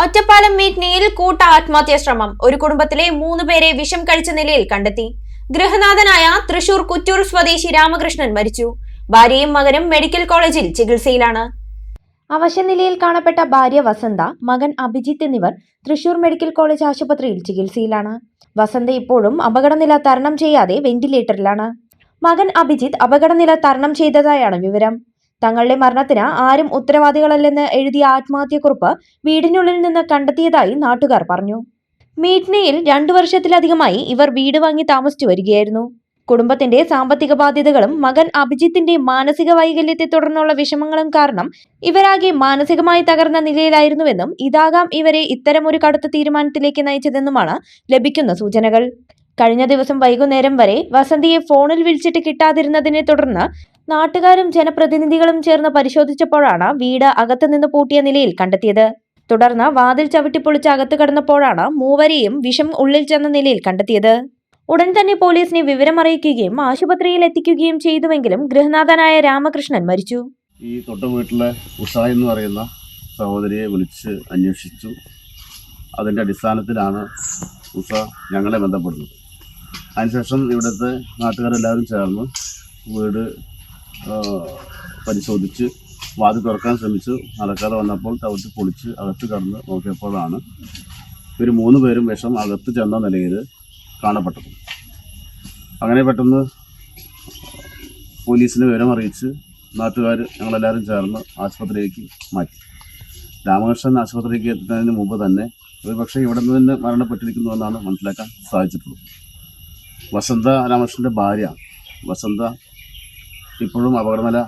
ഒറ്റപ്പാലം മീറ്റ്നിയിൽ കൂട്ട ആത്മഹത്യാ ശ്രമം. ഒരു കുടുംബത്തിലെ 3 പേരെ വിഷം കഴിച്ച നിലയിൽ കണ്ടെത്തി. ഗൃഹനാഥനായ തൃശൂർ കുറ്റൂർ സ്വദേശി രാമകൃഷ്ണൻ മരിച്ചു. ഭാര്യയും മകനും മെഡിക്കൽ കോളേജിൽ ചികിത്സയിലാണ്. അവശനിലയിൽ കാണപ്പെട്ട ഭാര്യ വസന്ത, മകൻ അഭിജിത്ത് എന്നിവർ തൃശൂർ മെഡിക്കൽ കോളേജ് ആശുപത്രിയിൽ ചികിത്സയിലാണ്. വസന്ത ഇപ്പോഴും അപകടനില തരണം ചെയ്യാതെ വെന്റിലേറ്ററിലാണ്. മകൻ അഭിജിത്ത് അപകടനില തരണം ചെയ്തതായാണ് വിവരം. തങ്ങളുടെ മരണത്തിന് ആരും ഉത്തരവാദികളല്ലെന്ന് എഴുതിയ ആത്മഹത്യക്കുറിപ്പ് വീടിനുള്ളിൽ നിന്ന് കണ്ടെത്തിയതായി നാട്ടുകാർ പറഞ്ഞു. മീറ്റ്നിയിൽ 2 വർഷത്തിലധികമായി ഇവർ വീട് വാങ്ങി താമസിച്ചു വരികയായിരുന്നു. കുടുംബത്തിന്റെ സാമ്പത്തിക ബാധ്യതകളും മകൻ അഭിജിത്തിന്റെ മാനസിക വൈകല്യത്തെ തുടർന്നുള്ള വിഷമങ്ങളും കാരണം ഇവരാകെ മാനസികമായി തകർന്ന നിലയിലായിരുന്നുവെന്നും ഇതാകാം ഇവരെ ഇത്തരമൊരു കടുത്ത തീരുമാനത്തിലേക്ക് നയിച്ചതെന്നുമാണ് ലഭിക്കുന്ന സൂചനകൾ. കഴിഞ്ഞ ദിവസം വൈകുന്നേരം വരെ വസന്തിയെ ഫോണിൽ വിളിച്ചിട്ട് കിട്ടാതിരുന്നതിനെ തുടർന്ന് നാട്ടുകാരും ജനപ്രതിനിധികളും ചേർന്ന് പരിശോധിച്ചപ്പോഴാണ് വീട് അകത്തുനിന്ന് പൂട്ടിയ നിലയിൽ കണ്ടെത്തിയത്. തുടർന്ന് വാതിൽ ചവിട്ടിപ്പൊളിച്ച് അകത്ത് കടന്നപ്പോഴാണ് മൂവരെയും വിഷം ഉള്ളിൽ ചെന്ന നിലയിൽ കണ്ടെത്തിയത്. ഉടൻ തന്നെ പോലീസിനെ വിവരമറിയിക്കുകയും ആശുപത്രിയിൽ എത്തിക്കുകയും ചെയ്തുവെങ്കിലും ഗൃഹനാഥനായ രാമകൃഷ്ണൻ മരിച്ചു. ഈ തൊട്ട വീട്ടിലെ ഉഷ എന്ന് പറയുന്ന സഹോദരിയെ വിളിച്ച് അന്വേഷിച്ചു. അതിൻ്റെ അടിസ്ഥാനത്തിലാണ് ഉഷ ഞങ്ങളെ ബന്ധപ്പെടുന്നത്. അതിനുശേഷം ഇവിടുത്തെ നാട്ടുകാരെല്ലാവരും ചേർന്ന് വീട് പരിശോധിച്ച് വാതിൽ തുറക്കാൻ ശ്രമിച്ചു. നടക്കാതെ വന്നപ്പോൾ ചവിട്ടി പൊളിച്ച് അകത്ത് കടന്ന് നോക്കിയപ്പോഴാണ് ഇവർ 3 പേരും വിഷം അകത്ത് ചെന്ന നിലയിൽ കാണപ്പെട്ടത്. അങ്ങനെ പെട്ടെന്ന് പോലീസിന് വിവരമറിയിച്ച് നാട്ടുകാർ ഞങ്ങളെല്ലാവരും ചേർന്ന് ആശുപത്രിയിലേക്ക് മാറ്റി. രാമകൃഷ്ണൻ ആശുപത്രിയിലേക്ക് എത്തുന്നതിന് മുമ്പ് തന്നെ ഒരുപക്ഷെ ഇവിടെ നിന്ന് തന്നെ മരണപ്പെട്ടിരിക്കുന്നുവെന്നാണ് മനസ്സിലാക്കാൻ സാധിച്ചിട്ടുള്ളത്. വസന്ത രാമകൃഷ്ണൻ്റെ ഭാര്യ വസന്ത ഇപ്പോഴും അപകടനില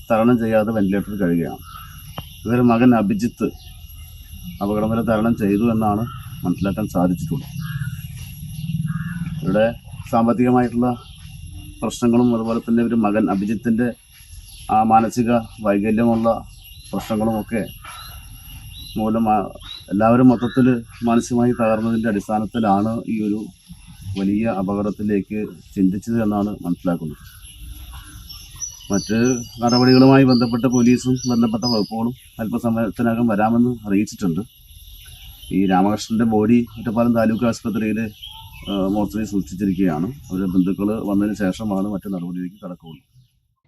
തരണം ചെയ്യാതെ വെന്റിലേറ്ററിൽ കഴിയുകയാണ്. ഇവരുടെ മകൻ അഭിജിത്ത് അപകടനില തരണം ചെയ്തു എന്നാണ് മനസ്സിലാക്കാൻ സാധിച്ചിട്ടുള്ളത്. ഇവിടെ സാമ്പത്തികമായിട്ടുള്ള പ്രശ്നങ്ങളും അതുപോലെ തന്നെ ഒരു മകൻ അഭിജിത്തിൻ്റെ ആ മാനസിക വൈകല്യമുള്ള പ്രശ്നങ്ങളുമൊക്കെ മൂലം എല്ലാവരും മൊത്തത്തിൽ മാനസികമായി തകർന്നതിൻ്റെ അടിസ്ഥാനത്തിലാണ് ഈ ഒരു വലിയ അപകടത്തിലേക്ക് ചിന്തിച്ചത് എന്നാണ് മനസ്സിലാക്കുന്നത്. മറ്റ് നടപടികളുമായി ബന്ധപ്പെട്ട പോലീസും ബന്ധപ്പെട്ട വകുപ്പുകളും അല്പസമയത്തിനകം വരാമെന്ന് അറിയിച്ചിട്ടുണ്ട്. ഈ രാമകൃഷ്ണൻ്റെ ബോഡി ഒറ്റപ്പാലം താലൂക്ക് ആശുപത്രിയിൽ മോർച്ചറിയിൽ സൂക്ഷിച്ചിരിക്കുകയാണ്. അവരുടെ ബന്ധുക്കൾ വന്നതിന് ശേഷമാണ് മറ്റു നടപടിയിലേക്ക് കടക്കുകയുള്ളൂ.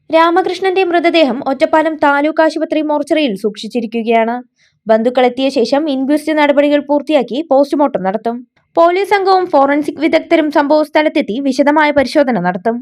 രാമകൃഷ്ണന്റെ മൃതദേഹം ഒറ്റപ്പാലം താലൂക്ക് ആശുപത്രി മോർച്ചറിയിൽ സൂക്ഷിച്ചിരിക്കുകയാണ്. ബന്ധുക്കൾ എത്തിയ ശേഷം ഇൻക്വസ്റ്റ് നടപടികൾ പൂർത്തിയാക്കി പോസ്റ്റ്മോർട്ടം നടത്തും. പോലീസ് സംഘവും ഫോറൻസിക് വിദഗ്ധരും സംഭവസ്ഥലത്തെത്തി വിശദമായ പരിശോധന നടത്തും.